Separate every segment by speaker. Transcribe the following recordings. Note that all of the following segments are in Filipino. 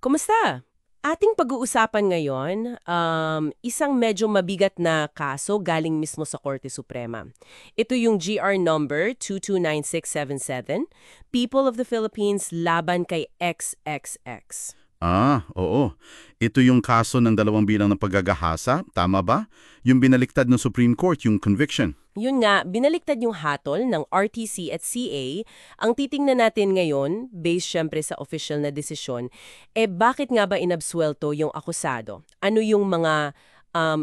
Speaker 1: Kumusta? Ating pag-uusapan ngayon, isang medyo mabigat na kaso galing mismo sa Korte Suprema. Ito yung GR number 229677, People of the Philippines laban kay XXX.
Speaker 2: Oo. Ito yung kaso ng dalawang bilang ng paggagahasa, tama ba? Yung binaliktad ng Supreme Court, yung conviction.
Speaker 1: Yun nga, binaliktad yung hatol ng RTC at CA. Ang titingnan natin ngayon, based syempre sa official na desisyon, bakit nga ba inabsuelto yung akusado? Ano yung mga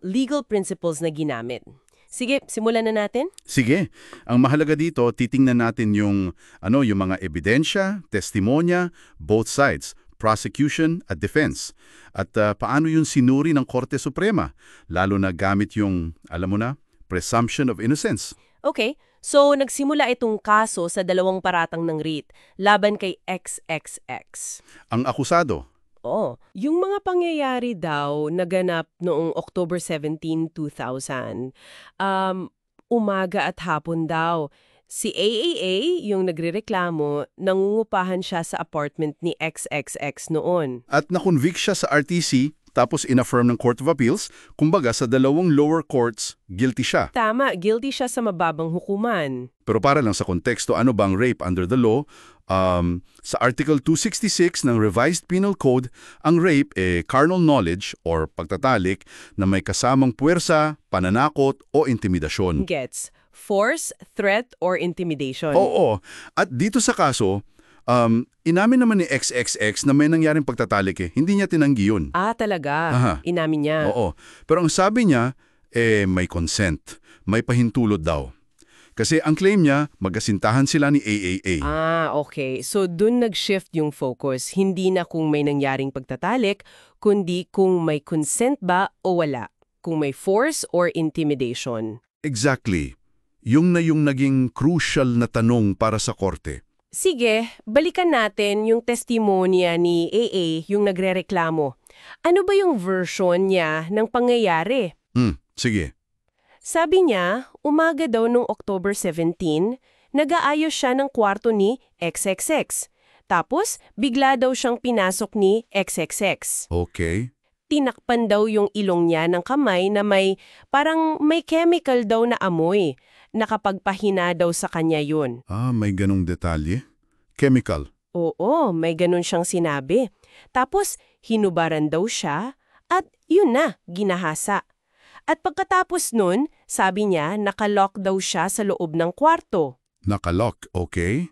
Speaker 1: legal principles na ginamit? Sige, simulan na natin?
Speaker 2: Sige, ang mahalaga dito, titingnan natin yung mga ebidensya, testimonya, both sides, prosecution at defense. At paano yung sinuri ng Korte Suprema, lalo na gamit yung, alam mo na, presumption of innocence.
Speaker 1: Okay, so nagsimula itong kaso sa dalawang paratang ng writ laban kay XXX.
Speaker 2: Ang akusado,
Speaker 1: Yung mga pangyayari daw naganap noong October 17, 2000. Umaga at hapon daw. Si AAA, yung nagrereklamo, nangungupahan siya sa apartment ni XXX noon.
Speaker 2: at nakonvict siya sa RTC, tapos inaffirm ng Court of Appeals, kumbaga sa dalawang lower courts, guilty siya.
Speaker 1: Tama, guilty siya sa mababang hukuman.
Speaker 2: Pero para lang sa konteksto, ano bang rape under the law? Sa Article 266 ng Revised Penal Code, ang rape carnal knowledge or pagtatalik na may kasamang puwersa, pananakot o intimidasyon.
Speaker 1: Gets. Force, threat, or intimidation.
Speaker 2: Oo. At dito sa kaso, inamin naman ni XXX na may nangyaring pagtatalik Hindi niya tinanggi yun.
Speaker 1: Talaga?
Speaker 2: Aha.
Speaker 1: Inamin niya.
Speaker 2: Oo. Pero ang sabi niya, may consent. May pahintulot daw. Kasi ang claim niya, magasintahan sila ni AAA.
Speaker 1: Okay. So, dun nag-shift yung focus. Hindi na kung may nangyaring pagtatalik, kundi kung may consent ba o wala. Kung may force or intimidation.
Speaker 2: Exactly. Yung naging crucial na tanong para sa korte.
Speaker 1: Sige, balikan natin yung testimonya ni AA, yung nagrereklamo. Ano ba yung version niya ng pangyayari?
Speaker 2: Sige.
Speaker 1: Sabi niya, umaga daw nung October 17, nag-aayos siya ng kwarto ni XXX. Tapos, bigla daw siyang pinasok ni XXX.
Speaker 2: Okay.
Speaker 1: Tinakpan daw yung ilong niya ng kamay na parang may chemical daw na amoy. Nakapagpahina daw sa kanya yun.
Speaker 2: May ganong detalye. Chemical.
Speaker 1: Oo, may ganun siyang sinabi. Tapos, hinubaran daw siya at yun na, ginahasa. At pagkatapos nun, sabi niya nakalock daw siya sa loob ng kwarto.
Speaker 2: Nakalock, okay.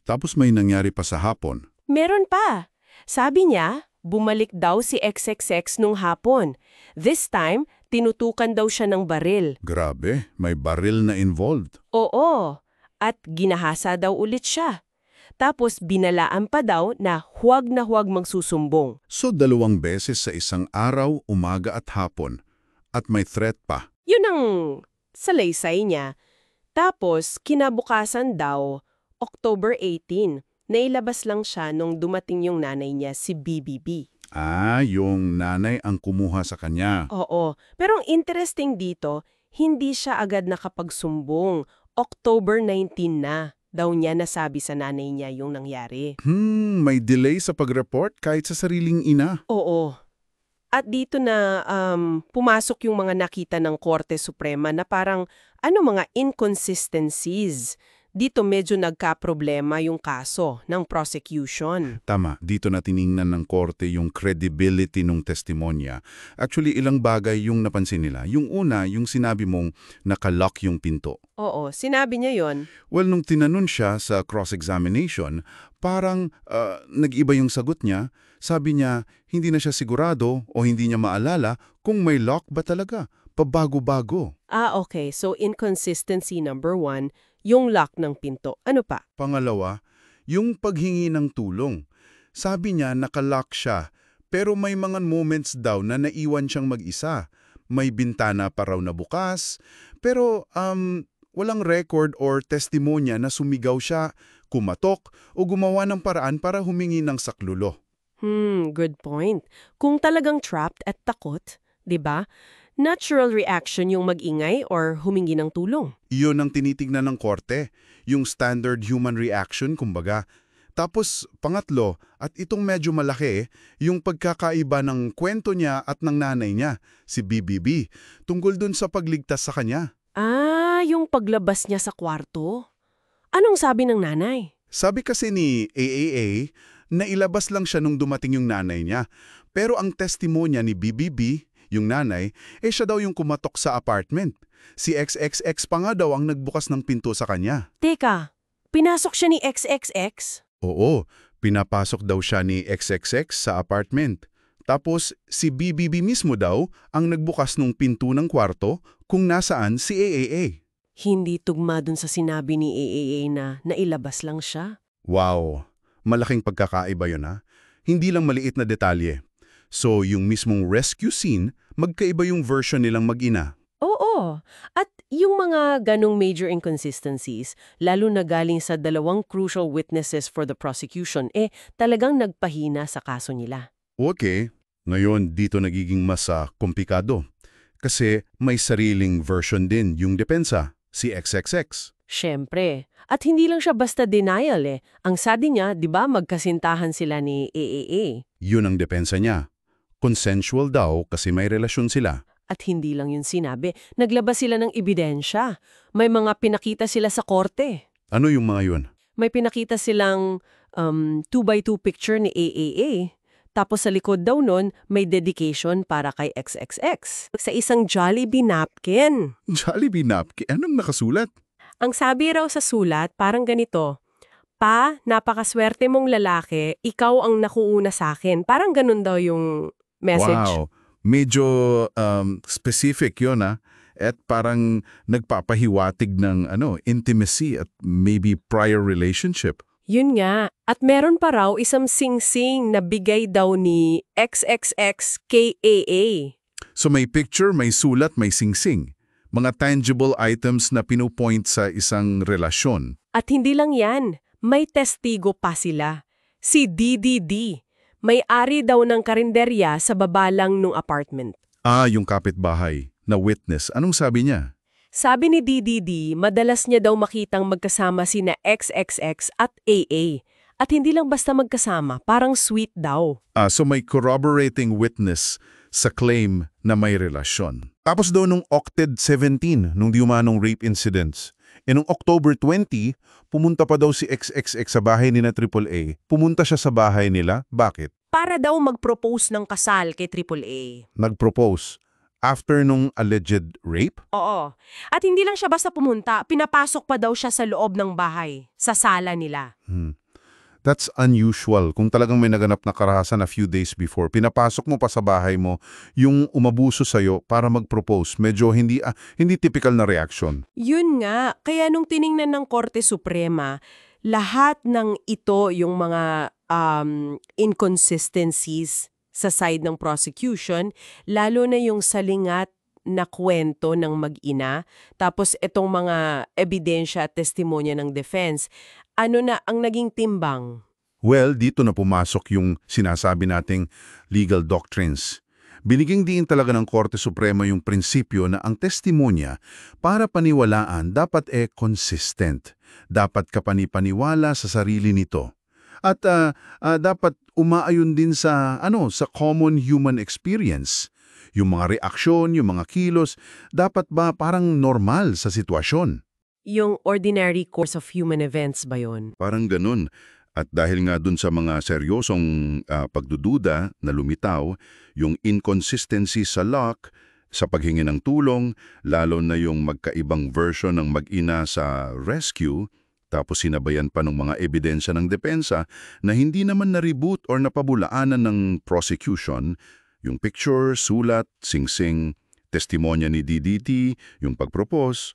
Speaker 2: Tapos may nangyari pa sa hapon.
Speaker 1: Meron pa. Sabi niya, bumalik daw si XXX nung hapon. This time, tinutukan daw siya ng baril.
Speaker 2: Grabe, may baril na involved.
Speaker 1: Oo, at ginahasa daw ulit siya. Tapos binalaan pa daw na huwag magsusumbong.
Speaker 2: So 2 beses sa isang araw, umaga at hapon. At may threat pa.
Speaker 1: Yun ang salaysay niya. Tapos kinabukasan daw, October 18, nailabas lang siya nung dumating yung nanay niya, si BBB.
Speaker 2: Yung nanay ang kumuha sa kanya.
Speaker 1: Oo, pero ang interesting dito, hindi siya agad nakapagsumbong. October 19 na daw niya nasabi sa nanay niya yung nangyari.
Speaker 2: May delay sa pag-report kahit sa sariling ina.
Speaker 1: Oo. At dito na pumasok yung mga nakita ng Korte Suprema na parang mga inconsistencies. Dito medyo nagka-problema yung kaso ng prosecution.
Speaker 2: Tama, dito na tiningnan ng korte yung credibility ng testimonya. Actually, ilang bagay yung napansin nila. Yung una, yung sinabi mong nakalock yung pinto.
Speaker 1: Oo, sinabi niya yon.
Speaker 2: Well, nung tinanon siya sa cross-examination, parang nag-iba yung sagot niya. Sabi niya, hindi na siya sigurado o hindi niya maalala kung may lock ba talaga. Pabago-bago.
Speaker 1: Okay. So, inconsistency number 1, yung lock ng pinto. Ano pa?
Speaker 2: Pangalawa, yung paghingi ng tulong. Sabi niya nakalock siya, pero may mga moments daw na naiwan siyang mag-isa. May bintana pa raw na bukas, pero walang record or testimonya na sumigaw siya, kumatok o gumawa ng paraan para humingi ng saklolo.
Speaker 1: Good point. Kung talagang trapped at takot, 'di ba? Natural reaction yung mag-ingay or humingi ng tulong.
Speaker 2: Iyon ang tinitignan ng korte, yung standard human reaction, kumbaga. Tapos, pangatlo, at itong medyo malaki, yung pagkakaiba ng kwento niya at ng nanay niya, si BBB, tungkol dun sa pagligtas sa kanya.
Speaker 1: Yung paglabas niya sa kwarto. Anong sabi ng nanay?
Speaker 2: Sabi kasi ni AAA na ilabas lang siya nung dumating yung nanay niya. Pero ang testimonya ni BBB, yung nanay, siya daw yung kumatok sa apartment. Si XXX pa nga daw ang nagbukas ng pinto sa kanya.
Speaker 1: Teka, pinasok siya ni XXX?
Speaker 2: Oo, pinapasok daw siya ni XXX sa apartment. Tapos si BBB mismo daw ang nagbukas ng pinto ng kwarto kung nasaan si AAA.
Speaker 1: Hindi tugma dun sa sinabi ni AAA na nailabas lang siya.
Speaker 2: Wow, malaking pagkakaiba yun ha. Hindi lang maliit na detalye. So yung mismong rescue scene, magkaiba yung version nilang mag-ina.
Speaker 1: Oo. At yung mga ganong major inconsistencies, lalo na galing sa dalawang crucial witnesses for the prosecution, talagang nagpahina sa kaso nila.
Speaker 2: Okay, ngayon dito nagiging mas komplikado. Kasi may sariling version din yung depensa, si XXX.
Speaker 1: Siyempre. At hindi lang siya basta denial Ang sabi niya, di ba magkasintahan sila ni AAA?
Speaker 2: Yun ang depensa niya. Consensual daw kasi may relasyon sila.
Speaker 1: At hindi lang yun sinabi, naglabas sila ng ebidensya. May mga pinakita sila sa korte.
Speaker 2: Ano yung mga yun?
Speaker 1: May pinakita silang 2x2 picture ni AAA. Tapos sa likod daw nun, may dedication para kay XXX. Sa isang Jollibee napkin.
Speaker 2: Jollibee napkin? Anong nakasulat?
Speaker 1: Ang sabi raw sa sulat, parang ganito, Pa, napakaswerte mong lalaki, ikaw ang nakuuna sa akin. Parang ganun daw yung message.
Speaker 2: Wow, medyo specific yun At parang nagpapahiwatig ng intimacy at maybe prior relationship.
Speaker 1: Yun nga. At meron pa raw isang sing-sing na bigay daw ni XXX kay AA.
Speaker 2: So may picture, may sulat, may singsing. Mga tangible items na pinupoint sa isang relasyon.
Speaker 1: At hindi lang yan, may testigo pa sila. Si DDD. May-ari daw ng karinderya sa baba lang nung apartment.
Speaker 2: Yung kapitbahay na witness. Anong sabi niya?
Speaker 1: Sabi ni DDD, madalas niya daw makitang magkasama sina XXX at AA. At hindi lang basta magkasama, parang sweet daw.
Speaker 2: So may corroborating witness sa claim na may relasyon. Tapos daw nung Octed 17, nung diumanong rape incidents. Nung October 20, pumunta pa daw si XXX sa bahay ni na AAA. Pumunta siya sa bahay nila. Bakit?
Speaker 1: Para daw mag-propose ng kasal kay AAA.
Speaker 2: Nag-propose. After nung alleged rape?
Speaker 1: Oo. At hindi lang siya basta pumunta, pinapasok pa daw siya sa loob ng bahay, sa sala nila.
Speaker 2: That's unusual. Kung talagang may naganap na karahasan a few days before, pinapasok mo pa sa bahay mo yung umabuso sa'yo para mag-propose. Medyo hindi typical na reaction.
Speaker 1: Yun nga. Kaya nung tiningnan ng Korte Suprema, lahat ng ito yung mga inconsistencies sa side ng prosecution, lalo na yung salingat na kwento ng mag-ina, tapos itong mga ebidensya at testimonya ng defense, ano na ang naging timbang?
Speaker 2: Well, dito na pumasok yung sinasabi nating legal doctrines. Biniging diin talaga ng Korte Suprema yung prinsipyo na ang testimonya para paniwalaan dapat consistent. Dapat kapanipaniwala sa sarili nito. At dapat umaayon din sa common human experience. Yung mga reaksyon, yung mga kilos, dapat ba parang normal sa sitwasyon?
Speaker 1: Yung ordinary course of human events ba yun?
Speaker 2: Parang ganun. At dahil nga dun sa mga seryosong pagdududa na lumitaw, yung inconsistency sa lock, sa paghingi ng tulong, lalo na yung magkaibang version ng mag-ina sa rescue, tapos sinabayan pa ng mga ebidensya ng depensa na hindi naman na-reboot or napabulaanan ng prosecution, yung picture, sulat, singsing, testimonya ni DDT, yung pagpropose.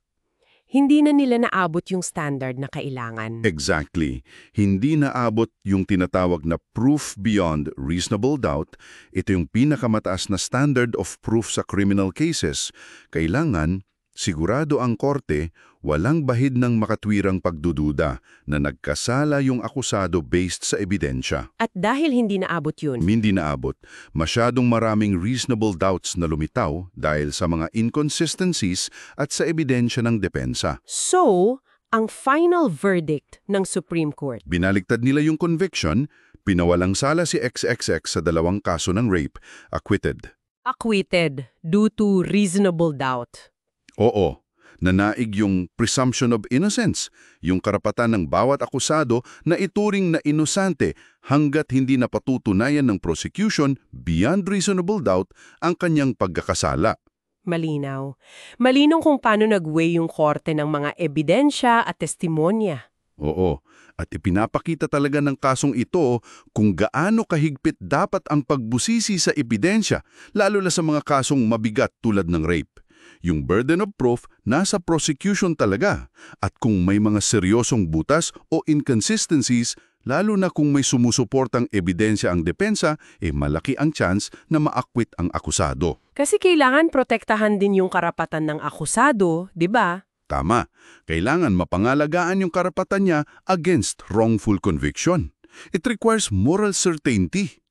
Speaker 1: Hindi na nila naabot yung standard na kailangan.
Speaker 2: Exactly. Hindi naabot yung tinatawag na proof beyond reasonable doubt. Ito yung pinakamataas na standard of proof sa criminal cases. Kailangan, sigurado ang korte, walang bahid ng makatwirang pagdududa na nagkasala yung akusado based sa ebidensya.
Speaker 1: At dahil hindi naabot yun,
Speaker 2: Hindi naabot. Masyadong maraming reasonable doubts na lumitaw dahil sa mga inconsistencies at sa ebidensya ng depensa.
Speaker 1: so, ang final verdict ng Supreme Court.
Speaker 2: Binaliktad nila yung conviction, pinawalang sala si XXX sa 2 kaso ng rape, acquitted.
Speaker 1: Acquitted due to reasonable doubt.
Speaker 2: Oo, nanaig yung presumption of innocence, yung karapatan ng bawat akusado na ituring na inosante hanggat hindi napatutunayan ng prosecution beyond reasonable doubt ang kanyang pagkakasala.
Speaker 1: Malinaw. Malinaw kung paano nag-weigh yung korte ng mga ebidensya at testimonya.
Speaker 2: Oo, at ipinapakita talaga ng kasong ito kung gaano kahigpit dapat ang pagbusisi sa ebidensya, lalo na sa mga kasong mabigat tulad ng rape. Yung burden of proof nasa prosecution talaga, at kung may mga seryosong butas o inconsistencies, lalo na kung may sumusuportang ebidensya ang depensa, malaki ang chance na ma-acquit ang akusado.
Speaker 1: Kasi kailangan protektahan din yung karapatan ng akusado, di ba?
Speaker 2: Tama, kailangan mapangalagaan yung karapatan niya against wrongful conviction. It requires moral certainty.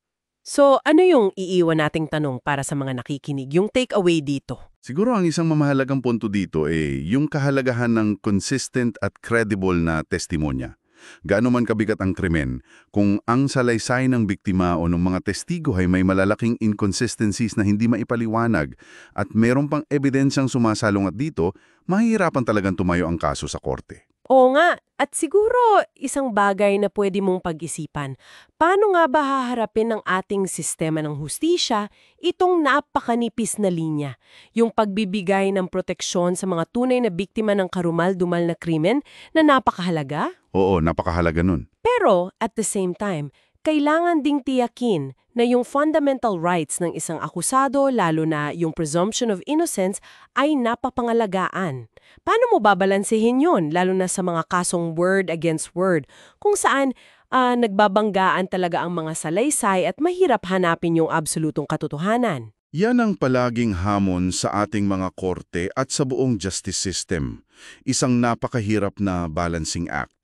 Speaker 1: So, ano yung iiwan nating tanong para sa mga nakikinig? Yung takeaway dito?
Speaker 2: Siguro ang isang mamahalagang punto dito yung kahalagahan ng consistent at credible na testimonya. Gaano man kabigat ang krimen, kung ang salaysay ng biktima o ng mga testigo ay may malalaking inconsistencies na hindi maipaliwanag at meron pang ebidensyang sumasalungat dito, mahihirapan talagang tumayo ang kaso sa korte.
Speaker 1: Oo nga, at siguro isang bagay na pwede mong pag-isipan, paano nga ba haharapin ng ating sistema ng hustisya itong napakanipis na linya, yung pagbibigay ng proteksyon sa mga tunay na biktima ng karumal-dumal na krimen na napakahalaga?
Speaker 2: Oo, napakahalaga nun.
Speaker 1: Pero at the same time, kailangan ding tiyakin na yung fundamental rights ng isang akusado, lalo na yung presumption of innocence, ay napapangalagaan. Paano mo babalansehin yun, lalo na sa mga kasong word against word, kung saan nagbabanggaan talaga ang mga salaysay at mahirap hanapin yung absolutong katotohanan?
Speaker 2: Yan ang palaging hamon sa ating mga korte at sa buong justice system. Isang napakahirap na balancing act.